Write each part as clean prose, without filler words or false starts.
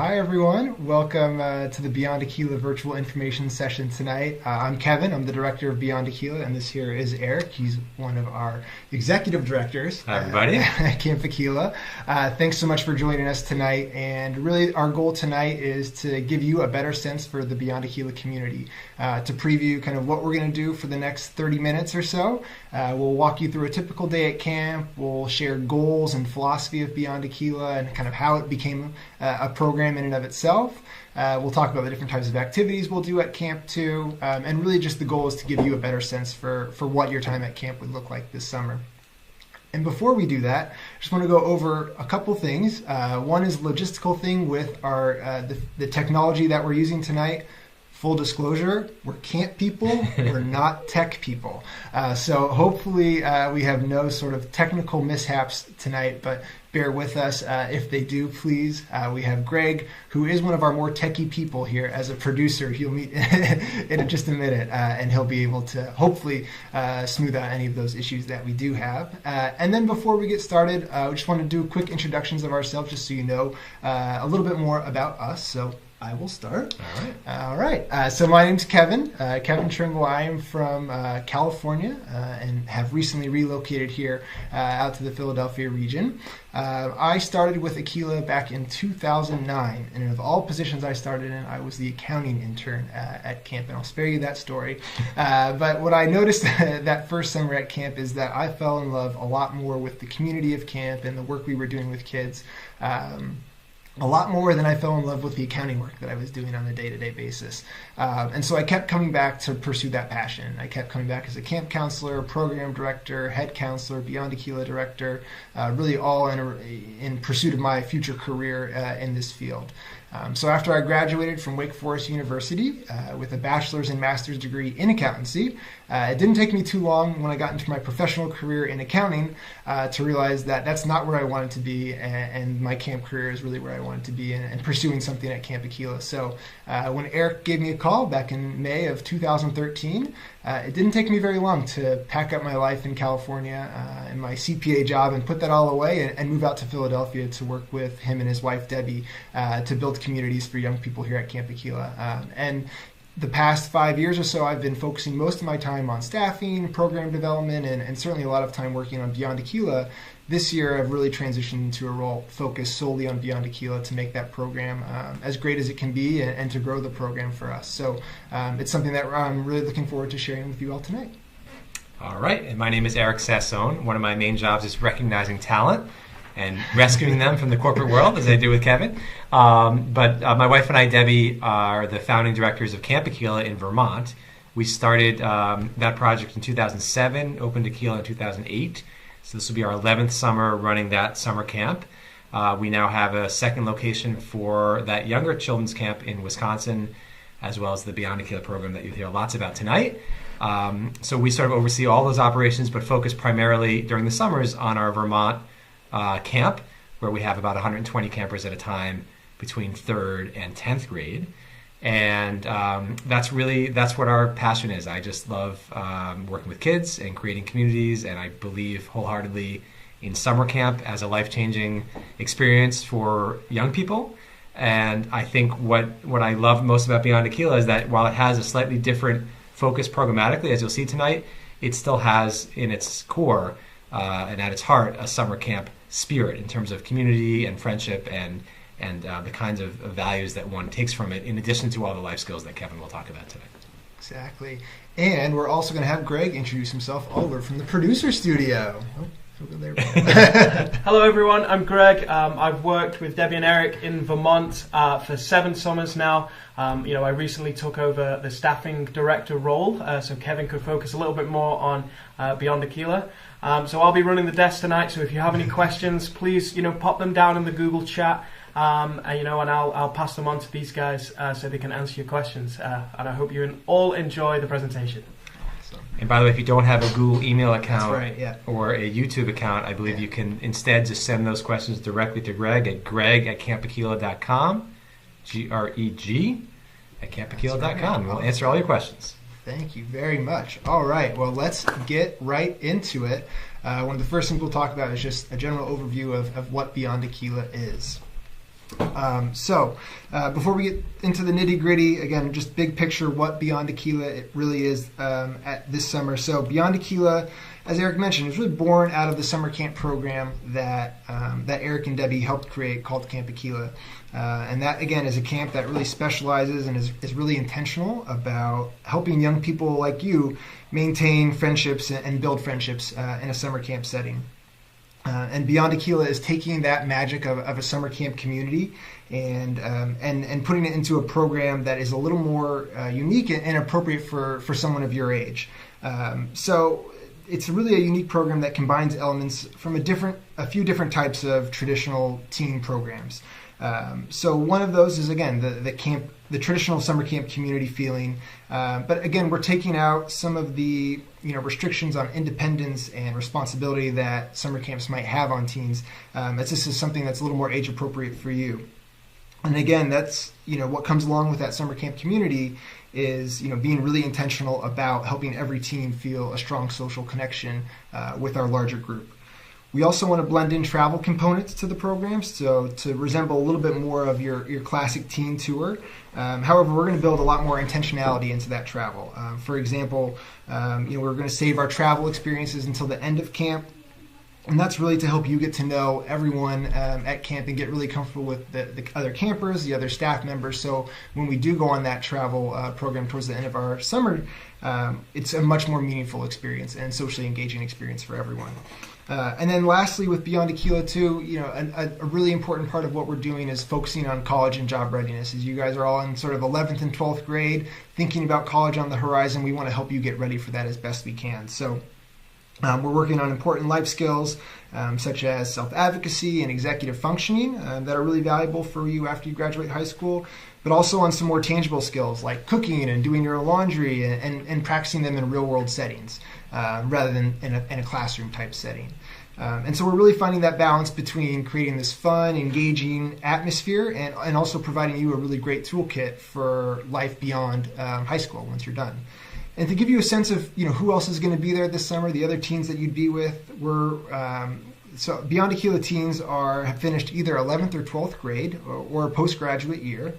Hi, everyone. Welcome to the Beyond Akeela virtual information session tonight. I'm Kevin. I'm the director of Beyond Akeela, and this here is Eric. He's one of our executive directors. Hi, everybody. At Camp Akeela. Thanks so much for joining us tonight. And really, our goal tonight is to give you a better sense for the Beyond Akeela community, to preview kind of what we're going to do for the next 30 minutes or so. We'll walk you through a typical day at camp. We'll share goals and philosophy of Beyond Akeela and kind of how it became a program in and of itself. We'll talk about the different types of activities we'll do at camp too, and really just the goal is to give you a better sense for what your time at camp would look like this summer. And before we do that, I just want to go over a couple things. One is a logistical thing with our the technology that we're using tonight. Full disclosure, we're camp people, we're not tech people. So hopefully we have no sort of technical mishaps tonight, but bear with us if they do, please. We have Greg, who is one of our more techie people here as a producer. He'll meet in just a minute, and he'll be able to hopefully smooth out any of those issues that we do have. And then before we get started, we just want to do quick introductions of ourselves just so you know a little bit more about us. So I will start. All right. So my name's Kevin. Kevin Tringle. I am from California and have recently relocated here out to the Philadelphia region. I started with Akeela back in 2009, and of all positions I started in, I was the accounting intern at camp, and I'll spare you that story. But what I noticed that first summer at camp is that I fell in love a lot more with the community of camp and the work we were doing with kids. A lot more than I fell in love with the accounting work that I was doing on a day-to-day basis. And so I kept coming back to pursue that passion. I kept coming back as a camp counselor, program director, head counselor, Beyond Akeela director, really all in pursuit of my future career in this field. So after I graduated from Wake Forest University with a bachelor's and master's degree in accountancy, it didn't take me too long when I got into my professional career in accounting to realize that that's not where I wanted to be, and my camp career is really where I wanted to be, and pursuing something at Camp Akeela. So when Eric gave me a call back in May of 2013, it didn't take me very long to pack up my life in California and my CPA job and put that all away and move out to Philadelphia to work with him and his wife, Debbie, to build communities for young people here at Camp Akeela. And the past 5 years or so, I've been focusing most of my time on staffing, program development, and certainly a lot of time working on Beyond Akeela. This year, I've really transitioned into a role focused solely on Beyond Akeela to make that program as great as it can be and to grow the program for us. So it's something that I'm really looking forward to sharing with you all tonight. All right, and my name is Eric Sassone. One of my main jobs is recognizing talent and rescuing them from the corporate world, as I do with Kevin. But my wife and I, Debbie, are the founding directors of Camp Akeela in Vermont. We started that project in 2007, opened Akeela in 2008. So this will be our 11th summer running that summer camp. We now have a second location for that younger children's camp in Wisconsin, as well as the Beyond Akeela program that you'll hear lots about tonight. So we sort of oversee all those operations, but focus primarily during the summers on our Vermont camp, where we have about 120 campers at a time between 3rd and 10th grade. And that's what our passion is. I just love working with kids and creating communities, and I believe wholeheartedly in summer camp as a life-changing experience for young people. And I think what I love most about Beyond Akeela is that while it has a slightly different focus programmatically, as you'll see tonight, it still has in its core and at its heart a summer camp spirit in terms of community and friendship and the kinds of values that one takes from it, in addition to all the life skills that Kevin will talk about today. Exactly. And we're also going to have Greg introduce himself over from the producer studio. Hello, everyone. I'm Greg. I've worked with Debbie and Eric in Vermont for 7 summers now. I recently took over the staffing director role, so Kevin could focus a little bit more on Beyond Akeela. So I'll be running the desk tonight. So if you have any questions, please, pop them down in the Google chat. And I'll pass them on to these guys so they can answer your questions. And I hope you all enjoy the presentation. And by the way, if you don't have a Google email account or a YouTube account, I believe you can instead just send those questions directly to Greg at greg@campakeela.com, Greg at campakeela.com. We'll answer all your questions. Thank you very much. All right, well, let's get right into it. One of the first things we'll talk about is just a general overview of what Beyond Akeela is. Before we get into the nitty gritty, again, just big picture what Beyond Akeela it really is at this summer. So Beyond Akeela, as Eric mentioned, is really born out of the summer camp program that Eric and Debbie helped create called Camp Akeela. And that, again, is a camp that really specializes and is really intentional about helping young people like you maintain friendships and build friendships in a summer camp setting. And Beyond Akeela is taking that magic of a summer camp community and putting it into a program that is a little more unique and appropriate for someone of your age. So it's really a unique program that combines elements from a few different types of traditional teen programs. So one of those is, again, the traditional summer camp community feeling. But again, we're taking out some of the restrictions on independence and responsibility that summer camps might have on teens. As this is something that's a little more age appropriate for you. And again, that's what comes along with that summer camp community is being really intentional about helping every teen feel a strong social connection with our larger group. We also want to blend in travel components to the program, so to resemble a little bit more of your classic teen tour. However, we're going to build a lot more intentionality into that travel. For example, we're going to save our travel experiences until the end of camp, and that's really to help you get to know everyone at camp and get really comfortable with the other campers, the other staff members. So when we do go on that travel program towards the end of our summer, it's a much more meaningful experience and socially engaging experience for everyone. And then lastly, with Beyond Akeela too, a really important part of what we're doing is focusing on college and job readiness. As you guys are all in sort of 11th and 12th grade, thinking about college on the horizon, we want to help you get ready for that as best we can. So we're working on important life skills such as self-advocacy and executive functioning that are really valuable for you after you graduate high school, but also on some more tangible skills like cooking and doing your own laundry and practicing them in real-world settings rather than in a classroom type setting. And so we're really finding that balance between creating this fun, engaging atmosphere and also providing you a really great toolkit for life beyond high school once you're done. And to give you a sense of who else is going to be there this summer, the other teens that you'd be with, so Beyond Akeela teens have finished either 11th or 12th grade or a postgraduate year.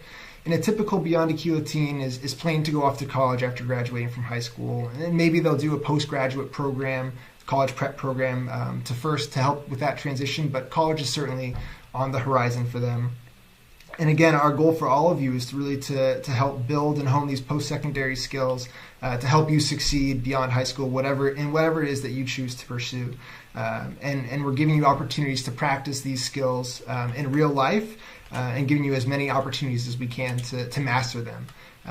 And a typical Beyond Akeela teen is planning to go off to college after graduating from high school. And then maybe they'll do a postgraduate program, college prep program to help with that transition. But college is certainly on the horizon for them. And again, our goal for all of you is to help build and hone these post-secondary skills to help you succeed beyond high school, whatever it is that you choose to pursue. And we're giving you opportunities to practice these skills in real life and giving you as many opportunities as we can to master them.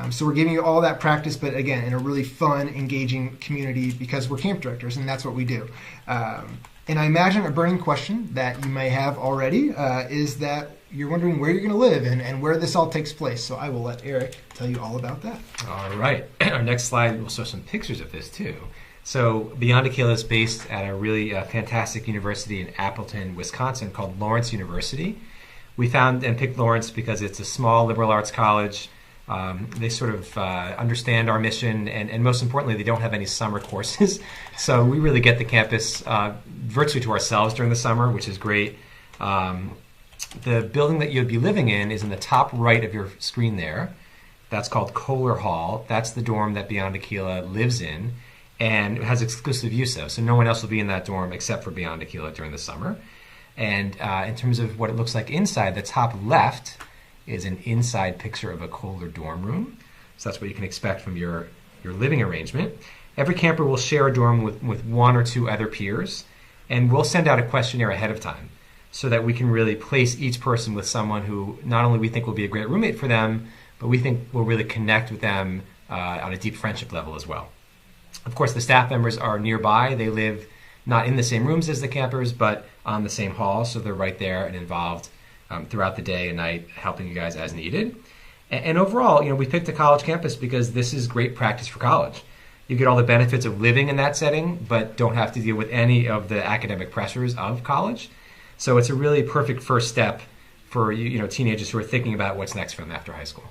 So we're giving you all that practice, but again, in a really fun, engaging community because we're camp directors and that's what we do. And I imagine a burning question that you may have already is that you're wondering where you're going to live and where this all takes place. So I will let Eric tell you all about that. All right. Our next slide will show some pictures of this too. So Beyond Akeela is based at a really fantastic university in Appleton, Wisconsin called Lawrence University. We found and picked Lawrence because it's a small liberal arts college. They sort of understand our mission, and most importantly, they don't have any summer courses. So we really get the campus virtually to ourselves during the summer, which is great. The building that you'd be living in is in the top right of your screen there. That's called Kohler Hall. That's the dorm that Beyond Akeela lives in and has exclusive use of. So no one else will be in that dorm except for Beyond Akeela during the summer. And in terms of what it looks like inside, the top left is an inside picture of a Kohler dorm room. So that's what you can expect from your living arrangement. Every camper will share a dorm with one or two other peers, and we'll send out a questionnaire ahead of time so that we can really place each person with someone who not only we think will be a great roommate for them, but we think will really connect with them on a deep friendship level as well. Of course, the staff members are nearby. They live not in the same rooms as the campers, but on the same hall, so they're right there and involved throughout the day and night, helping you guys as needed. And overall, we picked a college campus because this is great practice for college. You get all the benefits of living in that setting, but don't have to deal with any of the academic pressures of college. So it's a really perfect first step for teenagers who are thinking about what's next for them after high school.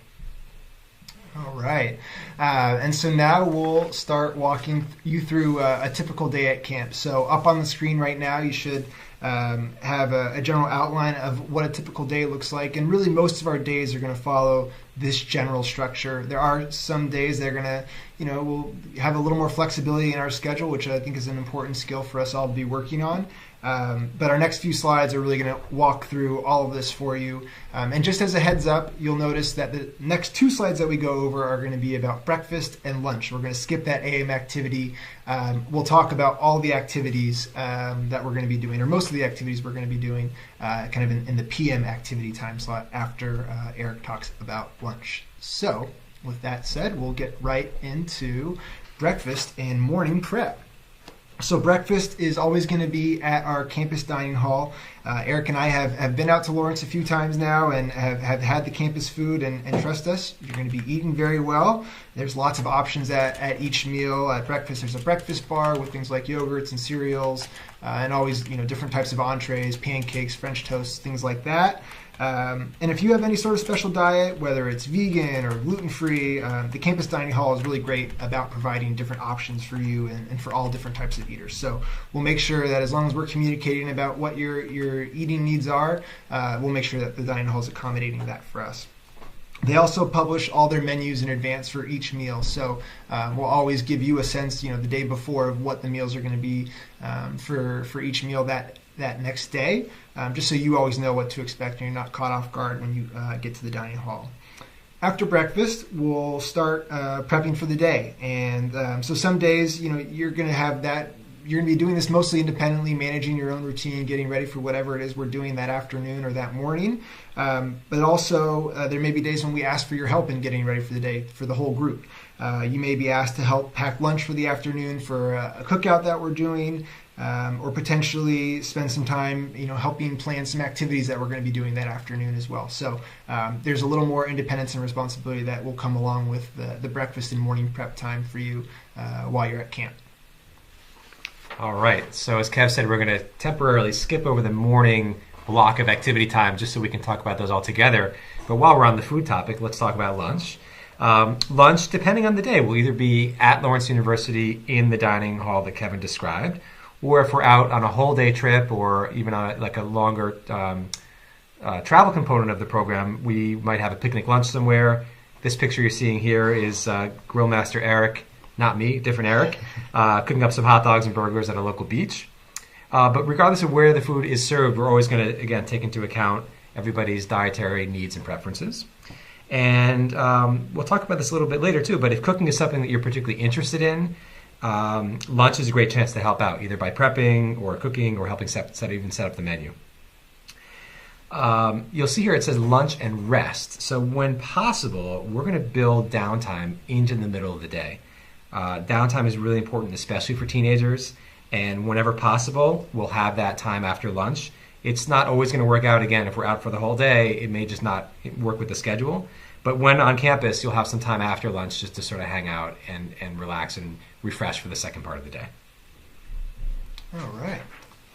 All right. And so now we'll start walking you through a typical day at camp. So up on the screen right now, you should have a general outline of what a typical day looks like. And really most of our days are going to follow this general structure. There are some days that are going to, we'll have a little more flexibility in our schedule, which I think is an important skill for us all to be working on. But our next few slides are really going to walk through all of this for you. And just as a heads up, you'll notice that the next 2 slides that we go over are going to be about breakfast and lunch. We're going to skip that AM activity. We'll talk about all the activities that we're going to be doing, or most of the activities we're going to be doing kind of in the PM activity time slot after Eric talks about lunch. So with that said, we'll get right into breakfast and morning prep. So breakfast is always going to be at our campus dining hall. Eric and I have been out to Lawrence a few times now and have had the campus food, and trust us, you're going to be eating very well. There's lots of options at each meal. At breakfast, there's a breakfast bar with things like yogurts and cereals, and always different types of entrees, pancakes, French toasts, things like that. And if you have any sort of special diet, whether it's vegan or gluten-free, the campus dining hall is really great about providing different options for you and for all different types of eaters. So we'll make sure that as long as we're communicating about what your eating needs are, we'll make sure that the dining hall is accommodating that for us. They also publish all their menus in advance for each meal, so we'll always give you a sense, the day before of what the meals are going to be for each meal that next day, just so you always know what to expect and you're not caught off guard when you get to the dining hall. After breakfast, we'll start prepping for the day, and so some days, you're going to have that. You're going to be doing this mostly independently, managing your own routine, getting ready for whatever it is we're doing that afternoon or that morning. But also, there may be days when we ask for your help in getting ready for the day for the whole group. You may be asked to help pack lunch for the afternoon for a cookout that we're doing, or potentially spend some time, helping plan some activities that we're going to be doing that afternoon as well. So there's a little more independence and responsibility that will come along with the breakfast and morning prep time for you while you're at camp. All right, so as Kev said, we're going to temporarily skip over the morning block of activity time just so we can talk about those all together. But while we're on the food topic, let's talk about lunch. Lunch, depending on the day, will either be at Lawrence University in the dining hall that Kevin described, or if we're out on a whole day trip or even on a longer travel component of the program, we might have a picnic lunch somewhere. This picture you're seeing here is Grill Master Eric, not me, different Eric, cooking up some hot dogs and burgers at a local beach. But regardless of where the food is served, we're always going to, again, take into account everybody's dietary needs and preferences. And we'll talk about this a little bit later too, but if cooking is something that you're particularly interested in, lunch is a great chance to help out, either by prepping or cooking or helping set up the menu. You'll see here it says lunch and rest. So when possible, we're going to build downtime into the middle of the day. Downtime is really important, especially for teenagers, and whenever possible, we'll have that time after lunch. It's not always going to work out. Again, if we're out for the whole day, it may just not work with the schedule. But when on campus, you'll have some time after lunch just to sort of hang out and relax and refresh for the second part of the day. All right.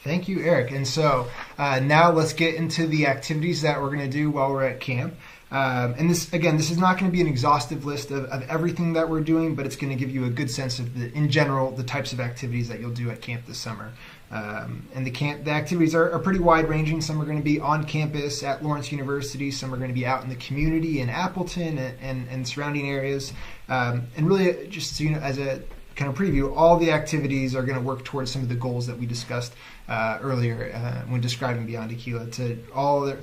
Thank you, Eric. And so now let's get into the activities that we're going to do while we're at camp. And this is not going to be an exhaustive list of everything that we're doing, but it's going to give you a good sense of, in general, the types of activities that you'll do at camp this summer. And the activities are pretty wide-ranging. Some are going to be on campus at Lawrence University. Some are going to be out in the community in Appleton and surrounding areas. And really, just so you know, as a kind of preview, all the activities are going to work towards some of the goals that we discussed earlier when describing Beyond Akeela.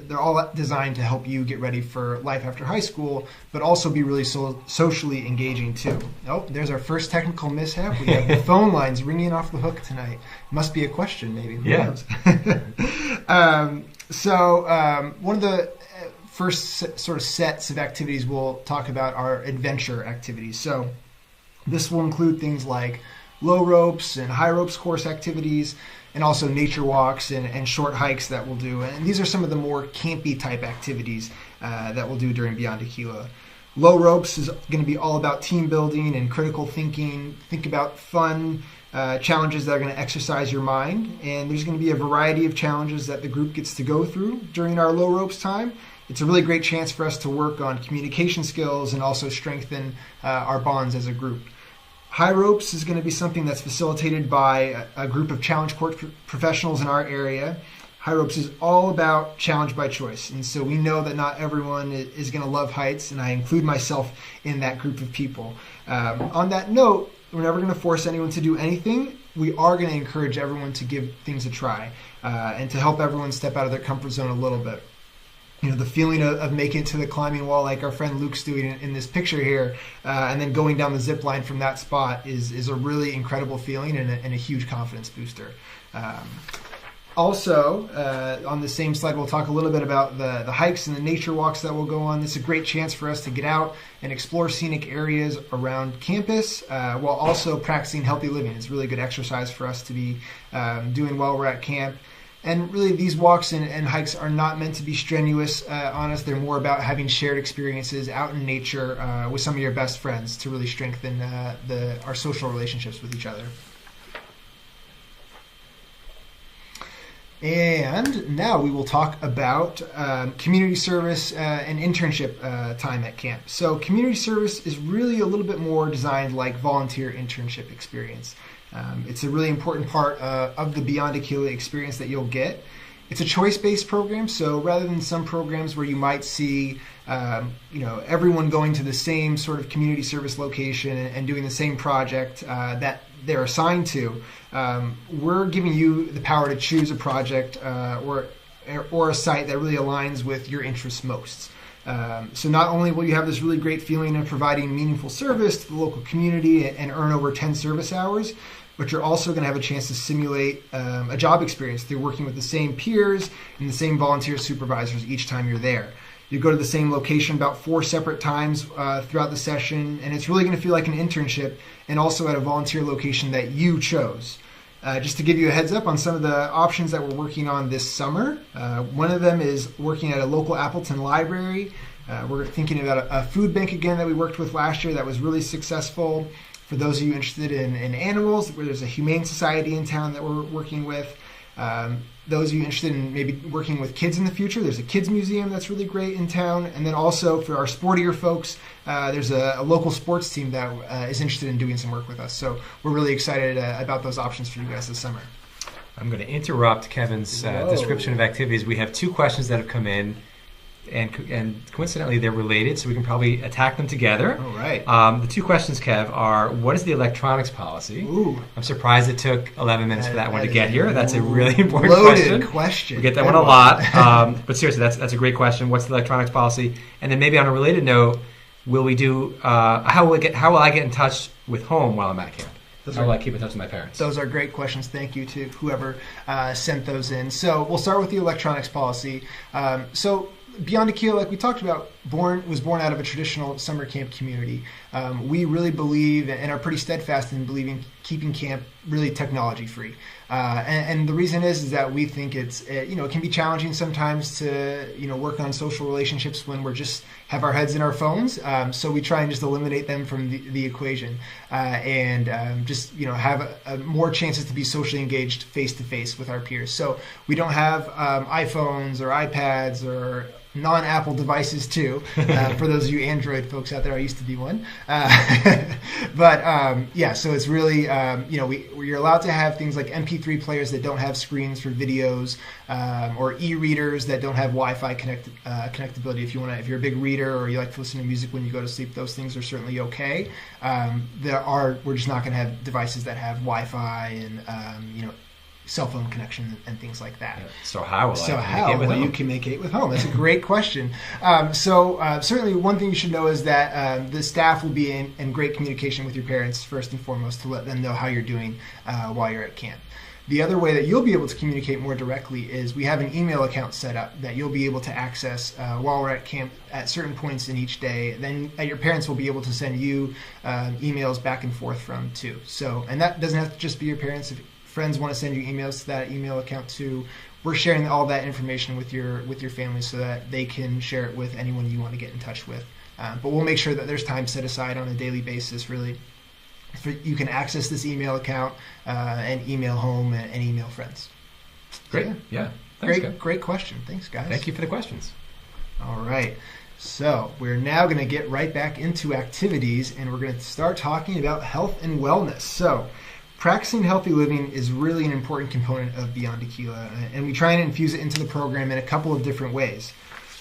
They're all designed to help you get ready for life after high school, but also be really socially engaging too. Oh, there's our first technical mishap. We have the phone lines ringing off the hook tonight. Must be a question, maybe. Who knows? One of the first sort of sets of activities we'll talk about are adventure activities. So this will include things like low ropes and high ropes course activities, and also nature walks and short hikes that we'll do. And these are some of the more campy type activities that we'll do during Beyond Akeela. Low ropes is going to be all about team building and critical thinking. Think about fun challenges that are going to exercise your mind. And there's going to be a variety of challenges that the group gets to go through during our low ropes time. It's a really great chance for us to work on communication skills and also strengthen our bonds as a group. High ropes is going to be something that's facilitated by a group of challenge court professionals in our area. High ropes is all about challenge by choice, and so we know that not everyone is going to love heights, and I include myself in that group of people. On that note, we're never going to force anyone to do anything. We are going to encourage everyone to give things a try and to help everyone step out of their comfort zone a little bit. You know, the feeling of making it to the climbing wall like our friend Luke's doing in this picture here, and then going down the zip line from that spot is a really incredible feeling and a huge confidence booster. Also, on the same slide, we'll talk a little bit about the hikes and the nature walks that we'll go on. This is a great chance for us to get out and explore scenic areas around campus while also practicing healthy living. It's really good exercise for us to be doing while we're at camp. And really, these walks and hikes are not meant to be strenuous on us. They're more about having shared experiences out in nature with some of your best friends to really strengthen our social relationships with each other. And now we will talk about community service and internship time at camp. So community service is really a little bit more designed like volunteer internship experience. It's a really important part of the Beyond Akeela experience that you'll get. It's a choice-based program, so rather than some programs where you might see everyone going to the same sort of community service location and doing the same project that they're assigned to, we're giving you the power to choose a project or a site that really aligns with your interests most. So not only will you have this really great feeling of providing meaningful service to the local community and earn over 10 service hours, but you're also going to have a chance to simulate a job experience through working with the same peers and the same volunteer supervisors each time you're there. You go to the same location about 4 separate times throughout the session, and it's really going to feel like an internship and also at a volunteer location that you chose. Just to give you a heads up on some of the options that we're working on this summer, one of them is working at a local Appleton library. We're thinking about a food bank again that we worked with last year that was really successful. For those of you interested in animals, where there's a humane society in town that we're working with. Those of you interested in maybe working with kids in the future, there's a kids museum that's really great in town. And then also for our sportier folks, there's a local sports team that is interested in doing some work with us. So we're really excited about those options for you guys this summer. I'm going to interrupt Kevin's description of activities. We have 2 questions that have come in. And coincidentally, they're related, so we can probably attack them together. All right. The 2 questions, Kev, are what is the electronics policy? Ooh. I'm surprised it took 11 minutes for that one to get here. That's a really important loaded question. We get that one a lot. But seriously, that's a great question. What's the electronics policy? And then maybe on a related note, will we do? How will I get in touch with home while I'm at camp? How will I keep in touch with my parents? Those are great questions. Thank you to whoever sent those in. So we'll start with the electronics policy. Beyond Akeela, like we talked about, was born out of a traditional summer camp community. We really believe and are pretty steadfast in believing keeping camp really technology free. And the reason is that we think it can be challenging sometimes to work on social relationships when we're just have our heads in our phones. So we try and just eliminate them from the equation and have more chances to be socially engaged face to face with our peers. So we don't have iPhones or iPads or non-Apple devices too. For those of you Android folks out there, I used to be one. So it's really, you're allowed to have things like MP3 players that don't have screens for videos, or e-readers that don't have Wi-Fi connectability. If you're a big reader or you like to listen to music when you go to sleep, those things are certainly okay. We're just not going to have devices that have Wi-Fi and, cell phone connection and things like that. Yeah. So how will you communicate with home? That's a great question. Certainly one thing you should know is that the staff will be in great communication with your parents first and foremost to let them know how you're doing while you're at camp. The other way that you'll be able to communicate more directly is we have an email account set up that you'll be able to access while we're at camp at certain points in each day. Then your parents will be able to send you emails back and forth from too. So, and that doesn't have to just be your parents. If friends want to send you emails to that email account too, we're sharing all that information with your family so that they can share it with anyone you want to get in touch with. But we'll make sure that there's time set aside on a daily basis, really, you can access this email account and email home and email friends. Great. Yeah. Thanks, Great question. Thanks, guys. Thank you for the questions. All right. So we're now going to get right back into activities, and we're going to start talking about health and wellness. So practicing healthy living is really an important component of Beyond Akeela, and we try and infuse it into the program in a couple of different ways.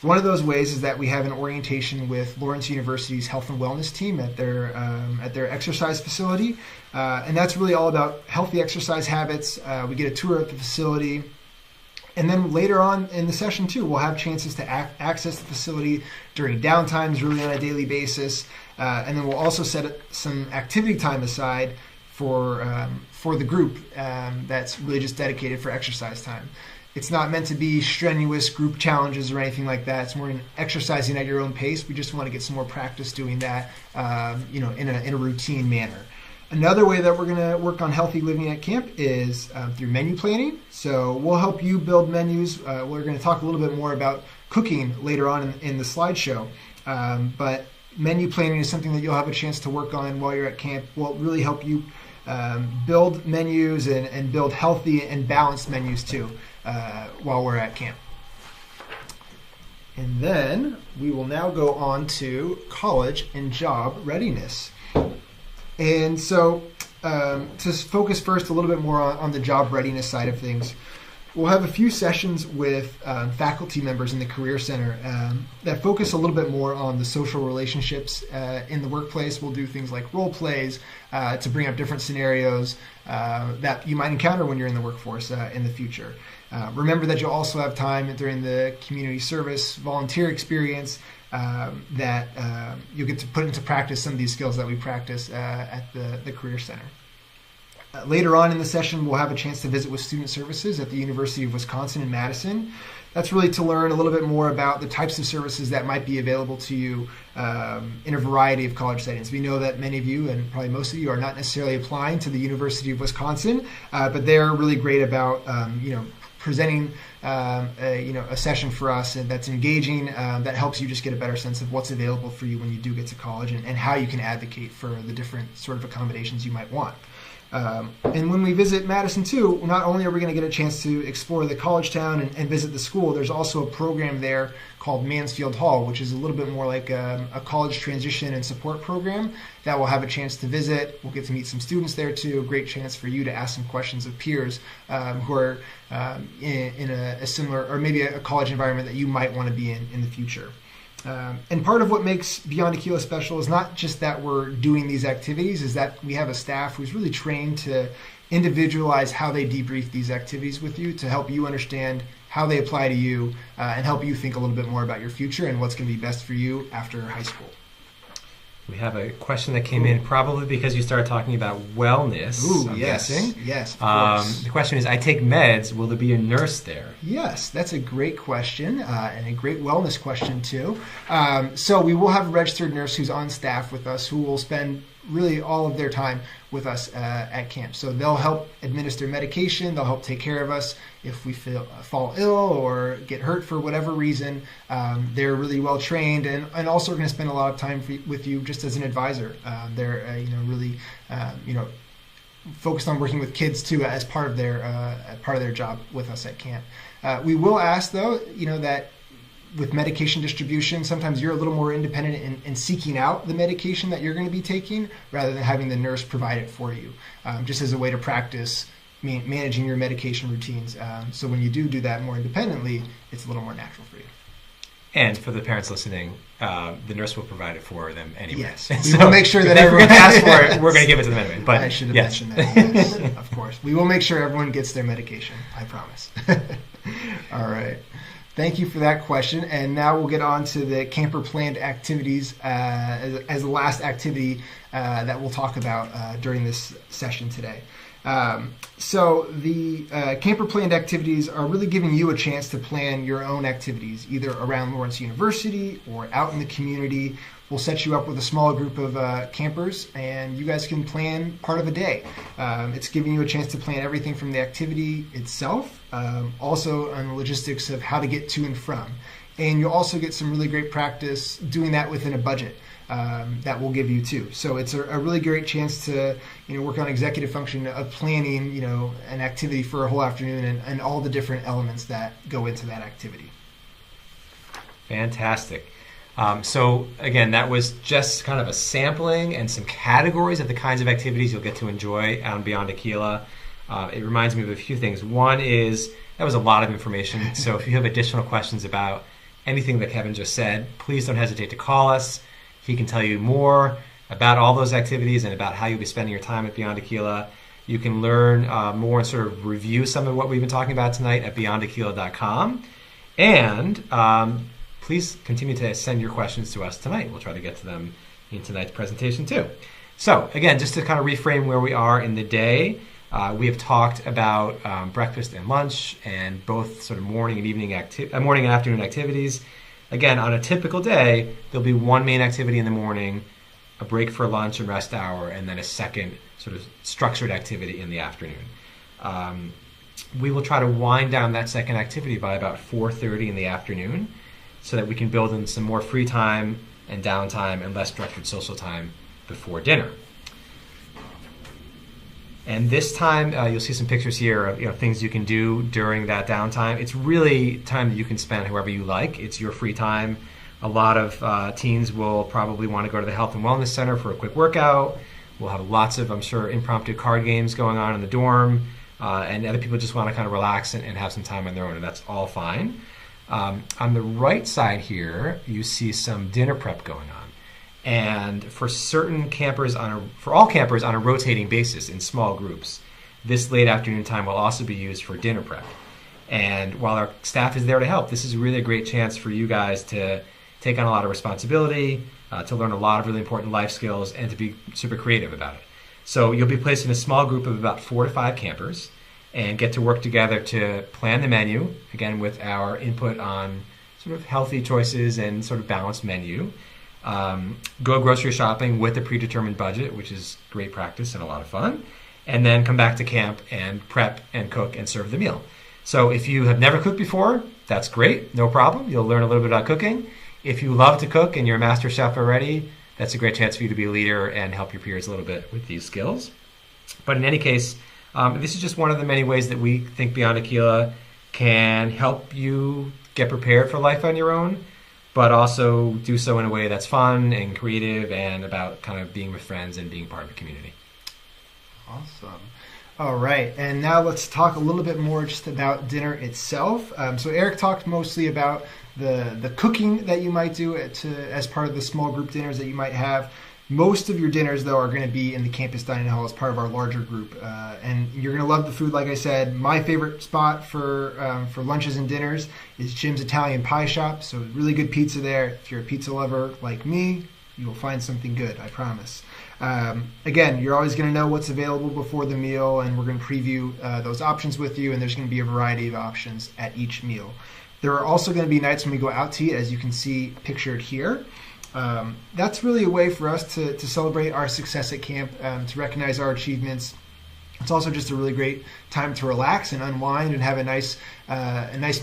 One of those ways is that we have an orientation with Lawrence University's health and wellness team at their exercise facility, and that's really all about healthy exercise habits. We get a tour at the facility. And then later on in the session too, we'll have chances to access the facility during downtimes, really on a daily basis. And then we'll also set some activity time aside for the group that's really just dedicated for exercise time. It's not meant to be strenuous group challenges or anything like that. It's more in exercising at your own pace. We just want to get some more practice doing that, in a routine manner. Another way that we're going to work on healthy living at camp is through menu planning. So we'll help you build menus. We're going to talk a little bit more about cooking later on in the slideshow. But menu planning is something that you'll have a chance to work on while you're at camp. Will really help you build menus and build healthy and balanced menus too while we're at camp. And then we will now go on to college and job readiness. And so to focus first a little bit more on the job readiness side of things, we'll have a few sessions with faculty members in the Career Center that focus a little bit more on the social relationships in the workplace. We'll do things like role plays to bring up different scenarios that you might encounter when you're in the workforce in the future. Remember that you'll also have time during the community service volunteer experience that you'll get to put into practice some of these skills that we practice at the Career Center. Later on in the session, we'll have a chance to visit with student services at the University of Wisconsin in Madison. That's really to learn a little bit more about the types of services that might be available to you in a variety of college settings. We know that many of you, and probably most of you, are not necessarily applying to the University of Wisconsin, but they're really great about presenting a session for us and that's engaging, that helps you just get a better sense of what's available for you when you do get to college and how you can advocate for the different sort of accommodations you might want. And when we visit Madison too, not only are we going to get a chance to explore the college town and visit the school, there's also a program there called Mansfield Hall, which is a little bit more like a college transition and support program that we'll have a chance to visit. We'll get to meet some students there too. A great chance for you to ask some questions of peers who are in a similar or maybe a college environment that you might want to be in the future. And part of what makes Beyond Akeela special is not just that we're doing these activities, is that we have a staff who's really trained to individualize how they debrief these activities with you to help you understand how they apply to you and help you think a little bit more about your future and what's going to be best for you after high school. We have a question that came in probably because you started talking about wellness. I'm guessing. Yes, of course. The question is, I take meds. Will there be a nurse there? Yes, that's a great question and a great wellness question too. So we will have a registered nurse who's on staff with us who will spend really all of their time with us at camp. So they'll help administer medication. They'll help take care of us if we fall ill or get hurt for whatever reason. They're really well trained and also are going to spend a lot of time with you just as an advisor. They're really focused on working with kids too as part of their job with us at camp. We will ask though, that with medication distribution, sometimes you're a little more independent in seeking out the medication that you're going to be taking rather than having the nurse provide it for you, just as a way to practice managing your medication routines. So when you do that more independently, it's a little more natural for you. And for the parents listening, the nurse will provide it for them anyway. Yes, we will make sure that everyone asks for it. We're going to give it to them anyway. But I should have mentioned that. Yes, of course, we will make sure everyone gets their medication. I promise. All right. Thank you for that question. And now we'll get on to the camper planned activities as the last activity that we'll talk about during this session today. So the camper planned activities are really giving you a chance to plan your own activities, either around Lawrence University or out in the community. We'll set you up with a small group of campers, and you guys can plan part of a day. It's giving you a chance to plan everything from the activity itself, also on the logistics of how to get to and from. And you'll also get some really great practice doing that within a budget that we'll give you too. So it's a really great chance to work on executive function of planning an activity for a whole afternoon and all the different elements that go into that activity. Fantastic. So again, that was just kind of a sampling and some categories of the kinds of activities you'll get to enjoy on Beyond Akeela. It reminds me of a few things. One is, that was a lot of information. So if you have additional questions about anything that Kevin just said, please don't hesitate to call us. He can tell you more about all those activities and about how you'll be spending your time at Beyond Akeela. You can learn more and sort of review some of what we've been talking about tonight at beyondakeela.com. And please continue to send your questions to us tonight. We'll try to get to them in tonight's presentation too. So again, just to kind of reframe where we are in the day, we have talked about breakfast and lunch and both sort of morning and afternoon activities. Again, on a typical day, there'll be one main activity in the morning, a break for lunch and rest hour, and then a second sort of structured activity in the afternoon. We will try to wind down that second activity by about 4:30 in the afternoon so that we can build in some more free time and downtime and less structured social time before dinner. And this time, you'll see some pictures here of things you can do during that downtime. It's really time that you can spend however you like. It's your free time. A lot of teens will probably want to go to the Health and Wellness Center for a quick workout. We'll have lots of, I'm sure, impromptu card games going on in the dorm. And other people just want to kind of relax and have some time on their own, and that's all fine. On the right side here, you see some dinner prep going on. And for certain campers, for all campers on a rotating basis in small groups, this late afternoon time will also be used for dinner prep. And while our staff is there to help, this is really a great chance for you guys to take on a lot of responsibility, to learn a lot of really important life skills, and to be super creative about it. So you'll be placed in a small group of about 4 to 5 campers and get to work together to plan the menu, again with our input on sort of healthy choices and sort of balanced menu. Go grocery shopping with a predetermined budget, which is great practice and a lot of fun, and then come back to camp and prep and cook and serve the meal. So if you have never cooked before, that's great, no problem. You'll learn a little bit about cooking. If you love to cook and you're a master chef already, that's a great chance for you to be a leader and help your peers a little bit with these skills. But in any case, this is just one of the many ways that we think Beyond Akeela can help you get prepared for life on your own, but also do so in a way that's fun and creative and about kind of being with friends and being part of a community. Awesome. All right, and now let's talk a little bit more just about dinner itself. So Eric talked mostly about the cooking that you might do as part of the small group dinners that you might have. Most of your dinners, though, are going to be in the campus dining hall as part of our larger group, and you're going to love the food. Like I said, my favorite spot for lunches and dinners is Jim's Italian Pie Shop. So really good pizza there. If you're a pizza lover like me, you will find something good, I promise. Again, you're always going to know what's available before the meal, and we're going to preview those options with you, and there's going to be a variety of options at each meal. There are also going to be nights when we go out to eat, as you can see pictured here. That's really a way for us to celebrate our success at camp, to recognize our achievements. It's also just a really great time to relax and unwind and have a nice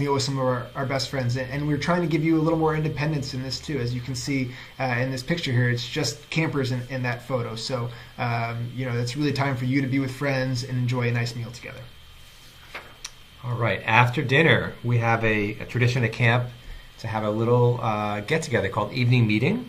meal with some of our best friends. And we're trying to give you a little more independence in this too. As you can see in this picture here, it's just campers in that photo. So, it's really time for you to be with friends and enjoy a nice meal together. All right, after dinner, we have a tradition at camp to have a little get-together called evening meeting.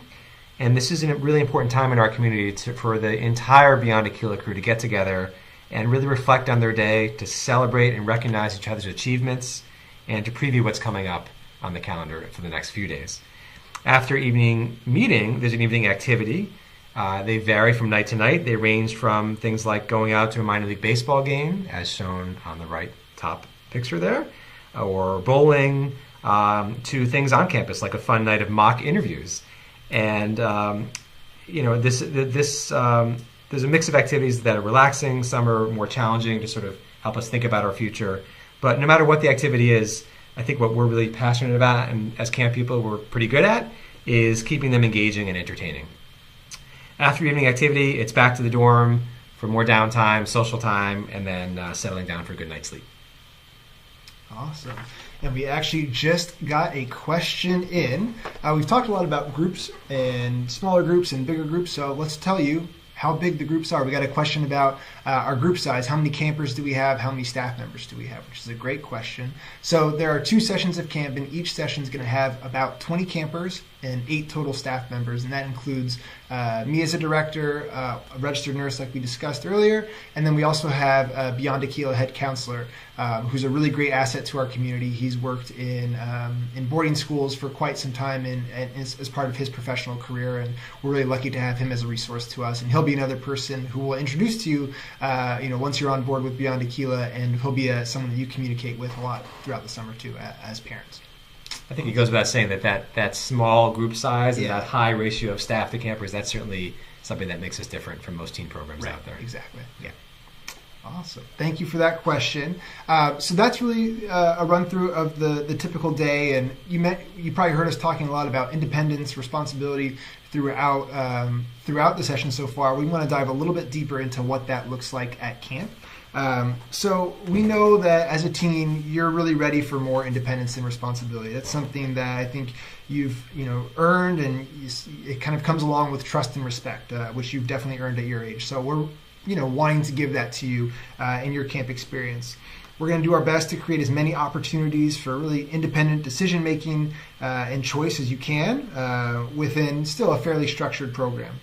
And this is a really important time in our community for the entire Beyond Akeela crew to get together and really reflect on their day, to celebrate and recognize each other's achievements, and to preview what's coming up on the calendar for the next few days. After evening meeting, there's an evening activity. They vary from night to night. They range from things like going out to a minor league baseball game, as shown on the right top picture there, or bowling, to things on campus like a fun night of mock interviews. And there's a mix of activities that are relaxing. Some are more challenging to sort of help us think about our future. But no matter what the activity is, I think what we're really passionate about, and as camp people we're pretty good at, is keeping them engaging and entertaining. After evening activity, it's back to the dorm for more downtime, social time, and then settling down for a good night's sleep. Awesome. And we actually just got a question in. We've talked a lot about groups and smaller groups and bigger groups, so let's tell you how big the groups are. We got a question about our group size. How many campers do we have? How many staff members do we have? Which is a great question. So there are 2 sessions of camp, and each session is going to have about 20 campers and 8 total staff members, and that includes me as a director, a registered nurse like we discussed earlier, and then we also have Beyond Akeela head counselor, who's a really great asset to our community. He's worked in boarding schools for quite some time and as part of his professional career, and we're really lucky to have him as a resource to us. And he'll be another person who will introduce to you, once you're on board with Beyond Akeela, and he'll be someone that you communicate with a lot throughout the summer too, as parents. I think it goes without saying that small group size and that high ratio of staff to campers, that's certainly something that makes us different from most teen programs out there. Exactly. Yeah. Awesome. Thank you for that question. So that's really a run through of the typical day, and you probably heard us talking a lot about independence, responsibility throughout the session so far. We want to dive a little bit deeper into what that looks like at camp. So we know that as a teen, you're really ready for more independence and responsibility. That's something that I think you've earned, and it kind of comes along with trust and respect, which you've definitely earned at your age. So we're wanting to give that to you in your camp experience. We're going to do our best to create as many opportunities for really independent decision making and choice as you can within still a fairly structured program.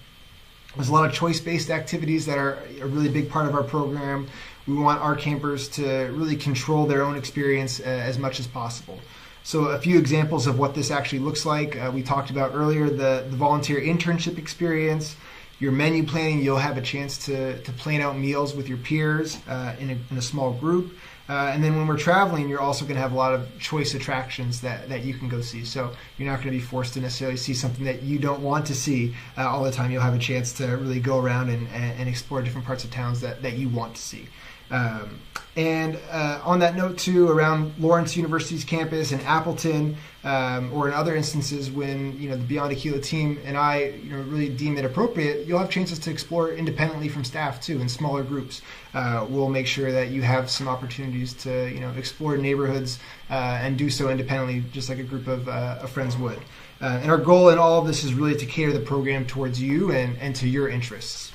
There's a lot of choice-based activities that are a really big part of our program. We want our campers to really control their own experience as much as possible. So a few examples of what this actually looks like. We talked about earlier the volunteer internship experience. Your menu planning, you'll have a chance to plan out meals with your peers in a small group. And then when we're traveling, you're also going to have a lot of choice attractions that you can go see. So you're not going to be forced to necessarily see something that you don't want to see all the time. You'll have a chance to really go around and explore different parts of towns that you want to see. And on that note too, around Lawrence University's campus and Appleton, or in other instances when the Beyond Akeela team and I really deem it appropriate, you'll have chances to explore independently from staff too in smaller groups. We'll make sure that you have some opportunities to explore neighborhoods and do so independently, just like a group of friends would. And our goal in all of this is really to cater the program towards you and to your interests.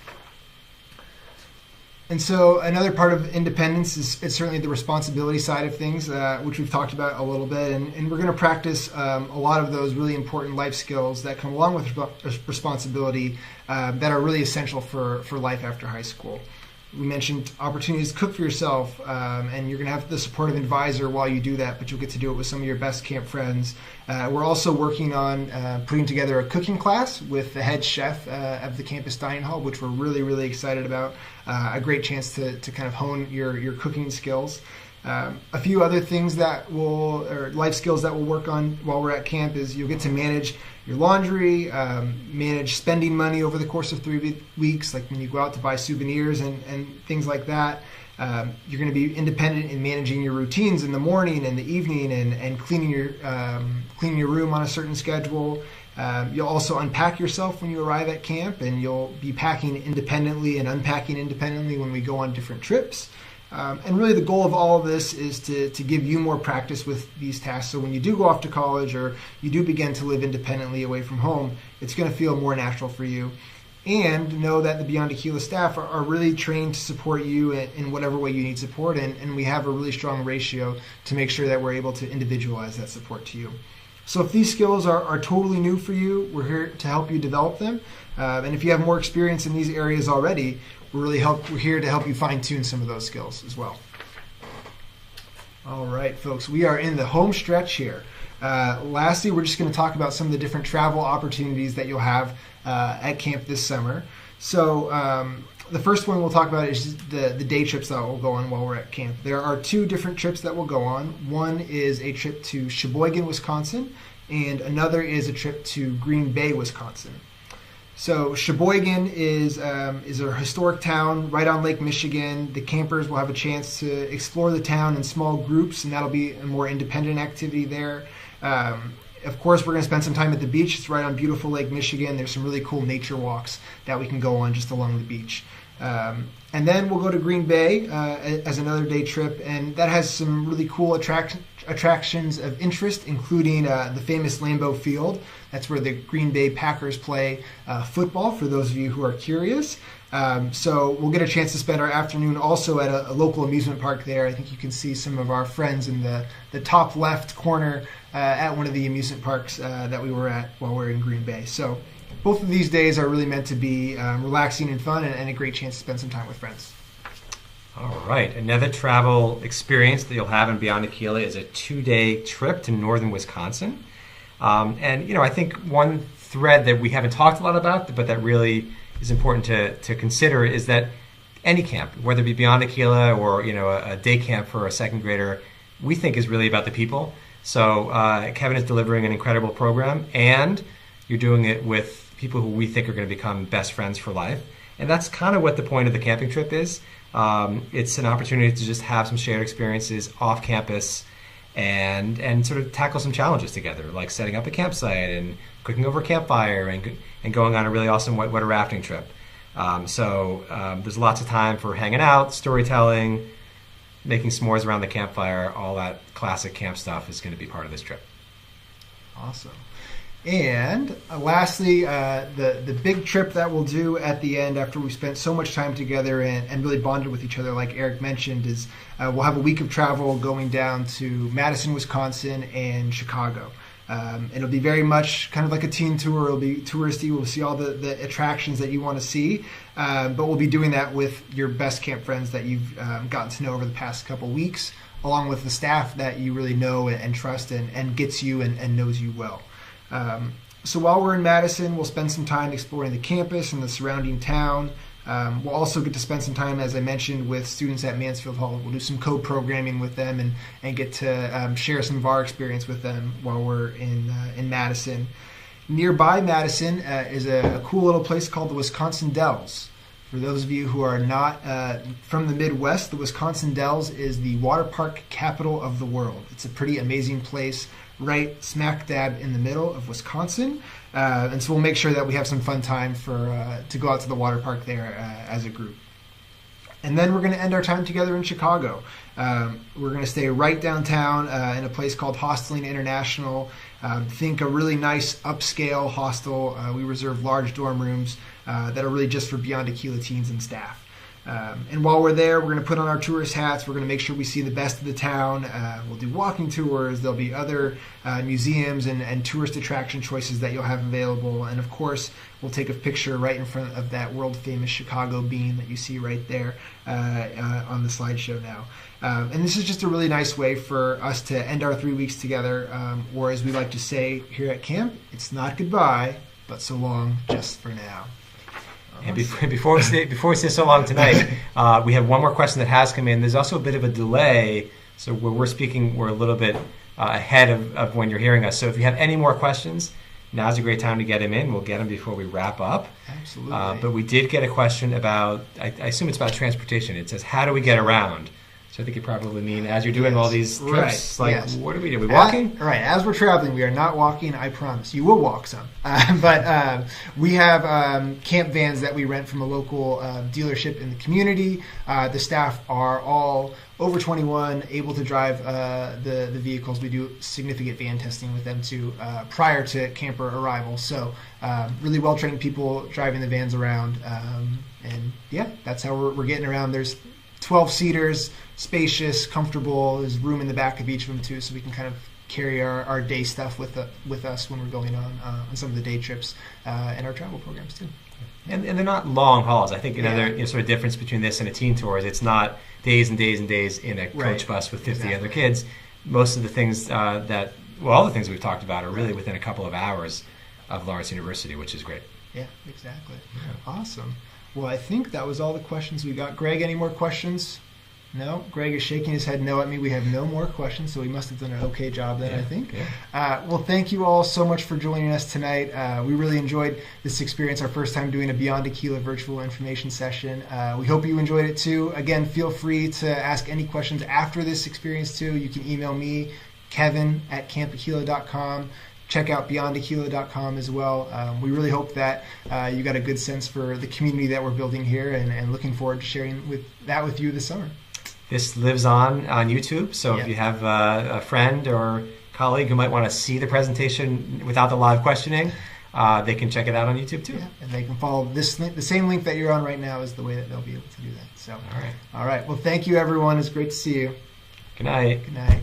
And so another part of independence is certainly the responsibility side of things, which we've talked about a little bit. And we're going to practice a lot of those really important life skills that come along with responsibility that are really essential for life after high school. We mentioned opportunities to cook for yourself, and you're going to have the support of an advisor while you do that, but you'll get to do it with some of your best camp friends. We're also working on putting together a cooking class with the head chef of the campus dining hall, which we're really, really excited about. A great chance to kind of hone your cooking skills. A few other things or life skills that we'll work on while we're at camp is you'll get to manage your laundry, manage spending money over the course of 3 weeks, like when you go out to buy souvenirs and things like that. You're going to be independent in managing your routines in the morning and the evening and cleaning your room on a certain schedule. You'll also unpack yourself when you arrive at camp, and you'll be packing independently and unpacking independently when we go on different trips. And really the goal of all of this is to give you more practice with these tasks. So when you do go off to college or you do begin to live independently away from home, it's going to feel more natural for you. And know that the Beyond Akeela staff are really trained to support you in whatever way you need support. And we have a really strong ratio to make sure that we're able to individualize that support to you. So if these skills are totally new for you, we're here to help you develop them. And if you have more experience in these areas already, we're here to help you fine-tune some of those skills as well. All right, folks, we are in the home stretch here. Lastly, we're just going to talk about some of the different travel opportunities that you'll have at camp this summer. So the first one we'll talk about is the day trips that we'll go on while we're at camp. There are 2 different trips that we'll go on. One is a trip to Sheboygan, Wisconsin, and another is a trip to Green Bay, Wisconsin. So Sheboygan is a historic town right on Lake Michigan. The campers will have a chance to explore the town in small groups, and that'll be a more independent activity there. Of course, we're going to spend some time at the beach. It's right on beautiful Lake Michigan. There's some really cool nature walks that we can go on just along the beach. And then we'll go to Green Bay as another day trip, and that has some really cool attractions of interest, including the famous Lambeau Field. That's where the Green Bay Packers play football, for those of you who are curious. So we'll get a chance to spend our afternoon also at a local amusement park there. I think you can see some of our friends in the top left corner at one of the amusement parks that we were at while we were in Green Bay. So both of these days are really meant to be relaxing and fun, and a great chance to spend some time with friends. All right. Another travel experience that you'll have in Beyond Akeela is a 2-day trip to northern Wisconsin. And, I think one thread that we haven't talked a lot about, but that really is important to consider, is that any camp, whether it be Beyond Akeela or, a day camp for a second grader, we think is really about the people. So Kevin is delivering an incredible program, and you're doing it with people who we think are going to become best friends for life. And that's kind of what the point of the camping trip is. It's an opportunity to just have some shared experiences off campus and sort of tackle some challenges together, like setting up a campsite and cooking over a campfire and going on a really awesome whitewater rafting trip. So there's lots of time for hanging out, storytelling, making s'mores around the campfire. All that classic camp stuff is going to be part of this trip. Awesome. And lastly, the big trip that we'll do at the end after we've spent so much time together and really bonded with each other, like Eric mentioned, is we'll have a week of travel going down to Madison, Wisconsin, and Chicago. It'll be very much kind of like a teen tour. It'll be touristy. We'll see all the attractions that you want to see, but we'll be doing that with your best camp friends that you've gotten to know over the past couple weeks, along with the staff that you really know and trust and gets you and knows you well. So while we're in Madison, we'll spend some time exploring the campus and the surrounding town. We'll also get to spend some time, as I mentioned, with students at Mansfield Hall. We'll do some co-programming with them and get to share some of our experience with them while we're in Madison. Nearby Madison is a cool little place called the Wisconsin Dells. For those of you who are not from the Midwest, the Wisconsin Dells is the water park capital of the world. It's a pretty amazing place right smack dab in the middle of Wisconsin. And so we'll make sure that we have some fun time to go out to the water park there as a group. And then we're going to end our time together in Chicago. We're going to stay right downtown in a place called Hosteling International. Think a really nice upscale hostel. We reserve large dorm rooms that are really just for Beyond Akeela teens and staff. And while we're there, we're going to put on our tourist hats. We're going to make sure we see the best of the town. We'll do walking tours. There'll be other museums and tourist attraction choices that you'll have available. And of course, we'll take a picture right in front of that world-famous Chicago bean that you see right there on the slideshow now. And this is just a really nice way for us to end our 3 weeks together, or as we like to say here at camp, it's not goodbye, but so long just for now. And before we say so long tonight, we have one more question that has come in. There's also a bit of a delay, so when we're speaking, we're a little bit ahead of when you're hearing us. So if you have any more questions, now's a great time to get them in. We'll get them before we wrap up. Absolutely. But we did get a question about, I assume it's about transportation. It says, how do we get around? So I think you probably mean as you're doing all these trips, what do we do? Are we walking? Right. As we're traveling, we are not walking, I promise. You will walk some. But we have camp vans that we rent from a local dealership in the community. The staff are all over 21, able to drive the vehicles. We do significant van testing with them too prior to camper arrival. So really well-trained people driving the vans around. And yeah, that's how we're getting around. There's 12 seaters, spacious, comfortable. There's room in the back of each of them too, so we can kind of carry our day stuff with us when we're going on some of the day trips and our travel programs too. And they're not long hauls. I think another sort of difference between this and a teen tour is it's not days and days and days in a coach bus with 50 other kids. Most of the things all the things we've talked about are really within a couple of hours of Lawrence University, which is great. Yeah, exactly. Yeah. Awesome. Well, I think that was all the questions we got. Greg, any more questions? No? Greg is shaking his head no at me. We have no more questions, so we must have done an okay job then, I think. Yeah. Well, thank you all so much for joining us tonight. We really enjoyed this experience, our first time doing a Beyond Akeela virtual information session. We hope you enjoyed it too. Again, feel free to ask any questions after this experience too. You can email me, kevin@campakeela.com. Check out beyondakeela.com as well. We really hope that you got a good sense for the community that we're building here and looking forward to sharing that with you this summer. This lives on YouTube, so if you have a friend or colleague who might want to see the presentation without the live questioning, they can check it out on YouTube too. Yeah, and they can follow this link, the same link that you're on right now is the way that they'll be able to do that. So, All right. All right. Well, thank you, everyone. It's great to see you. Good night. Good night.